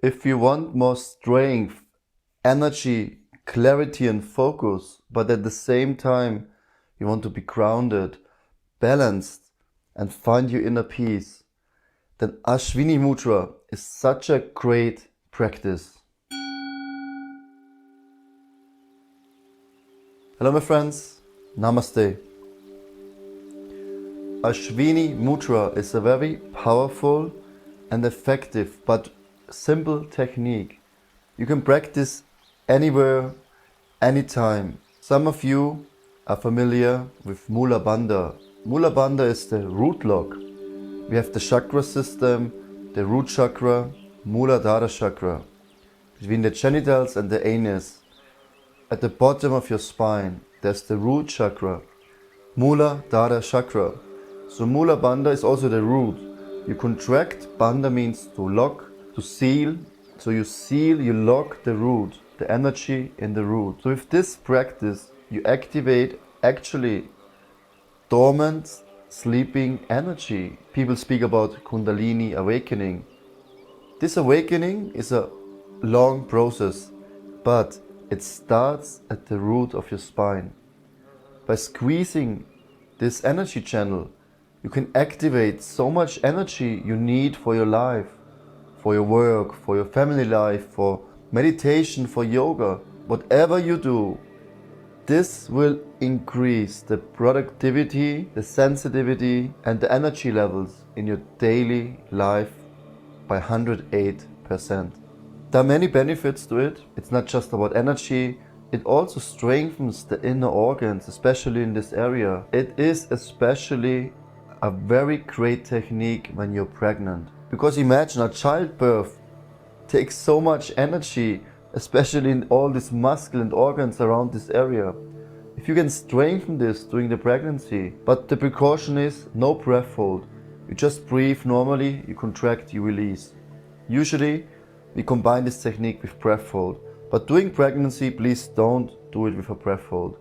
If you want more strength, energy, clarity and focus, but at the same time you want to be grounded, balanced and find your inner peace, then Ashwini Mudra is such a great practice. Hello my friends, Namaste. Ashwini Mudra is a very powerful and effective but simple technique. You can practice anywhere, anytime. Some of you are familiar with Mula Bandha. Mula Bandha is the root lock. We have the chakra system, the root chakra, Muladhara chakra, between the genitals and the anus. At the bottom of your spine, there's the root chakra, Muladhara chakra. So Mula Bandha is also the root. You contract, Bandha means to lock, to seal. So you seal, you lock the root, the energy in the root. So with this practice, you activate actually dormant, sleeping energy. People speak about Kundalini awakening. This awakening is a long process, but it starts at the root of your spine. By squeezing this energy channel, you can activate so much energy you need for your life, for your work, for your family life, for meditation, for yoga, whatever you do. This will increase the productivity, the sensitivity and the energy levels in your daily life by 108%. There are many benefits to it. It's not just about energy. It also strengthens the inner organs, especially in this area. It is especially a very great technique when you're pregnant. Because imagine a childbirth takes so much energy, especially in all these muscles and organs around this area. If you can strengthen this during the pregnancy, but the precaution is no breath hold. You just breathe normally, you contract, you release. Usually we combine this technique with breath hold, but during pregnancy please don't do it with a breath hold.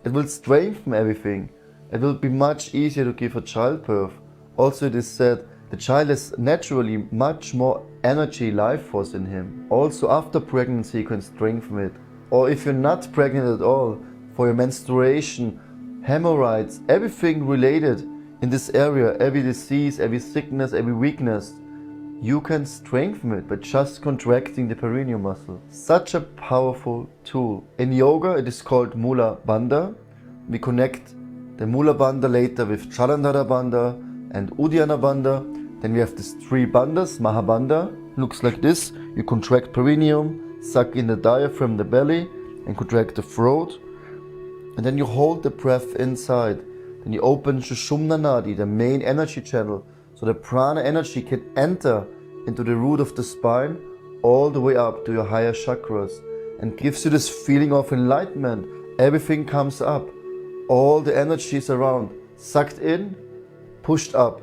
It will strengthen everything. It will be much easier to give a childbirth. Also it is said the child has naturally much more energy, life force in him. Also after pregnancy you can strengthen it. Or if you're not pregnant at all, for your menstruation, hemorrhoids, everything related in this area, every disease, every sickness, every weakness, you can strengthen it by just contracting the perineal muscle. Such a powerful tool. In yoga it is called Mula Bandha. We connect the Mula Bandha later with Jalandhara Bandha and Uddiyana Bandha. Then we have these three bandhas. Mahabandha looks like this. You contract perineum, suck in the diaphragm, the belly, and contract the throat. And then you hold the breath inside. Then you open Sushumna Nadi, the main energy channel, so the prana energy can enter into the root of the spine all the way up to your higher chakras and gives you this feeling of enlightenment. Everything comes up. All the energy is around, sucked in, pushed up,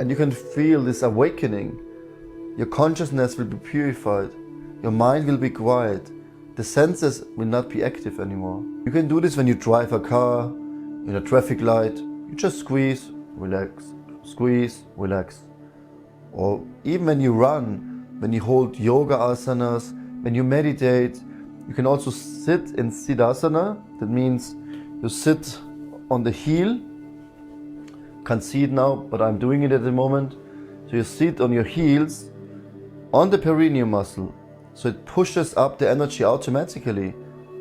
and you can feel this awakening. Your consciousness will be purified, your mind will be quiet, the senses will not be active anymore. You can do this when you drive a car, in a traffic light, you just squeeze, relax, squeeze, relax. Or even when you run, when you hold yoga asanas, when you meditate, you can also sit in Siddhasana. That means you sit on the heel. Can't see it now, but I'm doing it at the moment. So you sit on your heels on the perineal muscle. So it pushes up the energy automatically.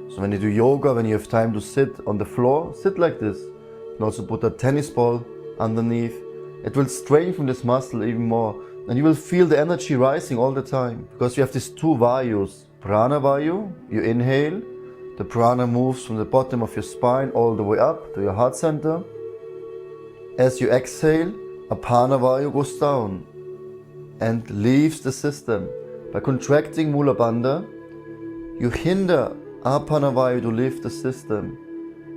So when you do yoga, when you have time to sit on the floor, sit like this. You can also put a tennis ball underneath. It will strengthen this muscle even more. And you will feel the energy rising all the time. Because you have these two vayus. Prana vayu, you inhale. The prana moves from the bottom of your spine all the way up to your heart center. As you exhale, apana vayu goes down and leaves the system. By contracting Mula Bandha, you hinder apana vayu to leave the system,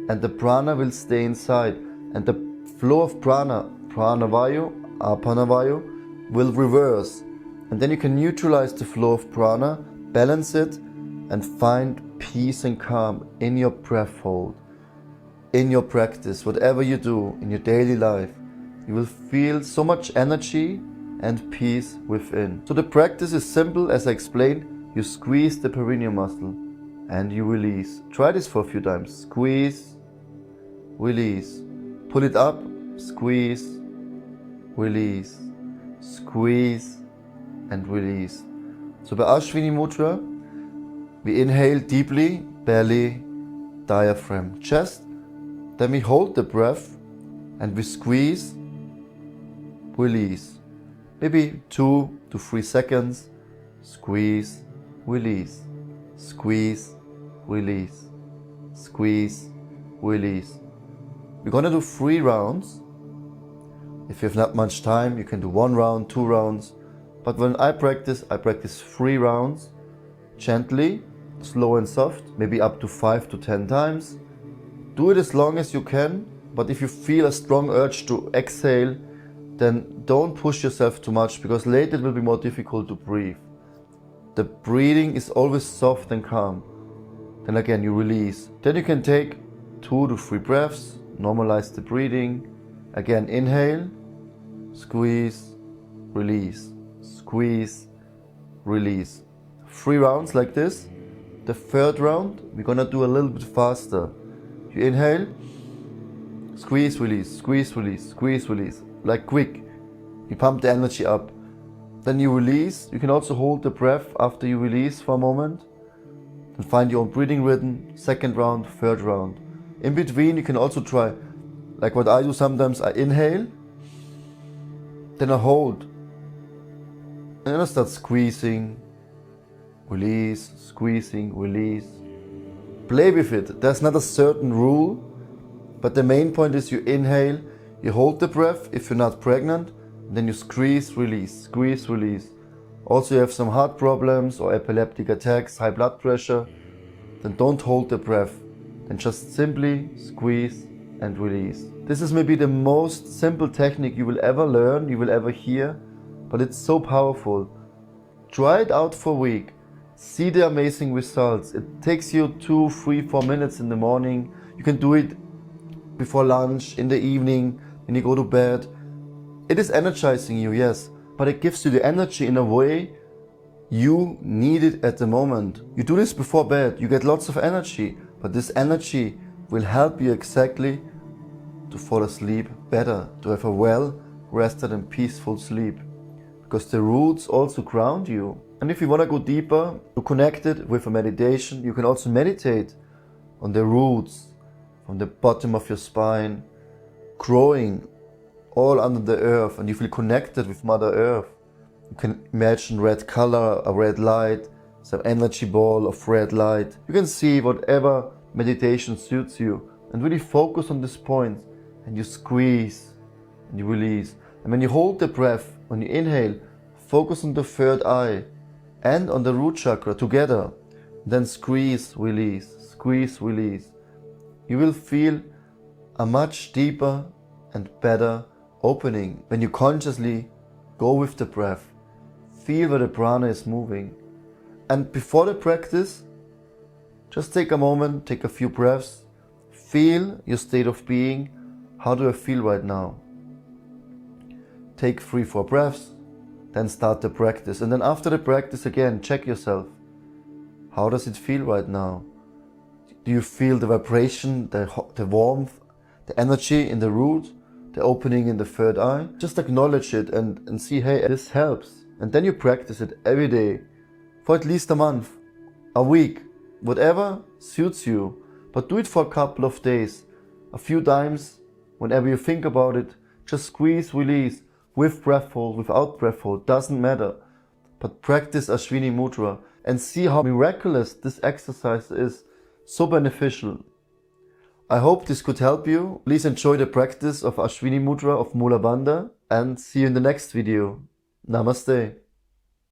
and the prana will stay inside, and the flow of prana, prana vayu, apana vayu, will reverse, and then you can neutralize the flow of prana, balance it, and find peace and calm in your breath hold, in your practice, whatever you do in your daily life. You will feel so much energy and peace within. So the practice is simple as I explained. You squeeze the perineal muscle and you release. Try this for a few times. Squeeze, release. Pull it up, squeeze, release. Squeeze and release. So by Ashwini Mudra, we inhale deeply, belly, diaphragm, chest. Then we hold the breath and we squeeze, release. Maybe 2 to 3 seconds. Squeeze, release. Squeeze, release. Squeeze, release. We're gonna do 3 rounds. If you have not much time, you can do 1 round, 2 rounds. But when I practice 3 rounds, gently, slow and soft, maybe up to 5 to 10 times. Do it as long as you can, but if you feel a strong urge to exhale, then don't push yourself too much, because later it will be more difficult to breathe. The breathing is always soft and calm. Then again, you release. Then you can take 2 to 3 breaths, normalize the breathing. Again, inhale, squeeze, release. Squeeze, release. 3 rounds like this. The 3rd round, we're gonna do a little bit faster. You inhale, squeeze, release, squeeze, release, squeeze, release. Like quick. You pump the energy up. Then you release. You can also hold the breath after you release for a moment. And find your own breathing rhythm. 2nd round, 3rd round. In between, you can also try, like what I do sometimes, I inhale, then I hold. And then I start squeezing, release, squeezing, release. Play with it. There's not a certain rule, but the main point is you inhale, you hold the breath if you're not pregnant, then you squeeze, release, squeeze, release. Also you have some heart problems or epileptic attacks, high blood pressure, then don't hold the breath. Then just simply squeeze and release. This is maybe the most simple technique you will ever learn, you will ever hear, but it's so powerful. Try it out for a week. See the amazing results. It takes you 2, 3, 4 minutes in the morning. You can do it before lunch, in the evening, when you go to bed. It is energizing you, yes, but it gives you the energy in a way you need it at the moment. You do this before bed, you get lots of energy, but this energy will help you exactly to fall asleep better, to have a well-rested and peaceful sleep. Because the roots also ground you. And if you want to go deeper, to connect it with a meditation, you can also meditate on the roots from the bottom of your spine, growing all under the earth, and you feel connected with Mother Earth. You can imagine red color, a red light, some energy ball of red light. You can see whatever meditation suits you and really focus on this point, and you squeeze and you release. And when you hold the breath, when you inhale, focus on the 3rd eye and on the root chakra together. Then squeeze, release, squeeze, release. You will feel a much deeper and better opening when you consciously go with the breath. Feel where the prana is moving. And before the practice, just take a moment, take a few breaths, feel your state of being. How do I feel right now? Take 3, 4 breaths, then start the practice. And then after the practice again, check yourself. How does it feel right now? Do you feel the vibration, the warmth, the energy in the root, the opening in the 3rd eye? Just acknowledge it and see, hey, this helps. And then you practice it every day for at least a month, a week, whatever suits you. But do it for a couple of days, a few times, whenever you think about it. Just squeeze, release, with breath hold, without breath hold, doesn't matter. But practice Ashwini Mudra and see how miraculous this exercise is, so beneficial. I hope this could help you. Please enjoy the practice of Ashwini Mudra of Mula Bandha and see you in the next video. Namaste.